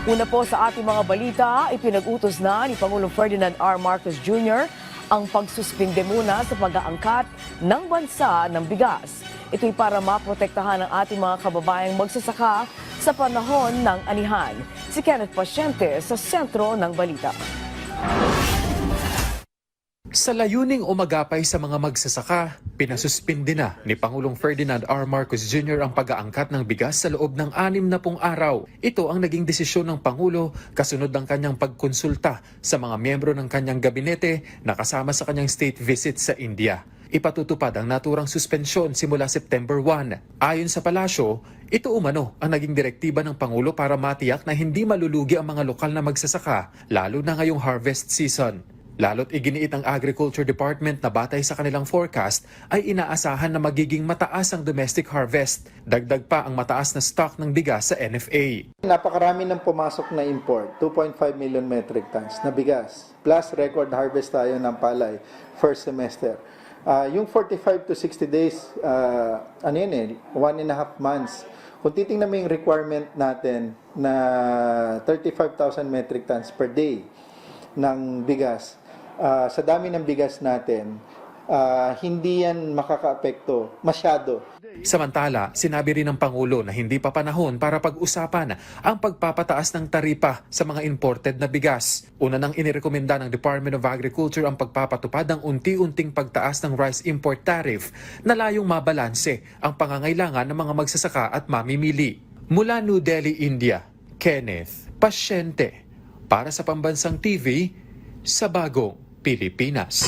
Una po sa ating mga balita, ipinag-utos na ni Pangulong Ferdinand R. Marcos Jr. ang pagsuspinde muna sa pag-aangkat ng bansa ng bigas. Ito'y para maprotektahan ang ating mga kababayang magsasaka sa panahon ng anihan. Si Kenneth Pasyente sa sentro ng balita. Sa layuning umagapay sa mga magsasaka, pinasuspindi na ni Pangulong Ferdinand R. Marcos Jr. ang pag-aangkat ng bigas sa loob ng 60 araw. Ito ang naging desisyon ng Pangulo kasunod ng kanyang pagkonsulta sa mga miyembro ng kanyang gabinete na kasama sa kanyang state visit sa India. Ipatutupad ang naturang suspensyon simula September 1. Ayon sa palasyo, ito umano ang naging direktiba ng Pangulo para matiyak na hindi malulugi ang mga lokal na magsasaka, lalo na ngayong harvest season. Lalo't iginiit ng Agriculture Department na batay sa kanilang forecast ay inaasahan na magiging mataas ang domestic harvest. Dagdag pa ang mataas na stock ng bigas sa NFA. Napakarami ng pumasok na import, 2.5 million metric tons na bigas. Plus record harvest tayo ng palay first semester. Yung 45 to 60 days, 1.5 months. Kung titingnan mo yung requirement natin na 35,000 metric tons per day ng bigas, sa dami ng bigas natin, hindi yan makakaapekto masyado. Samantala, sinabi rin ng Pangulo na hindi pa panahon para pag-usapan ang pagpapataas ng taripa sa mga imported na bigas. Una nang inirekomenda ng Department of Agriculture ang pagpapatupad ng unti-unting pagtaas ng rice import tariff na layong mabalanse ang pangangailangan ng mga magsasaka at mamimili. Mula New Delhi, India, Kenneth Pasyente para sa Pambansang TV sa Bagong Pilipinas.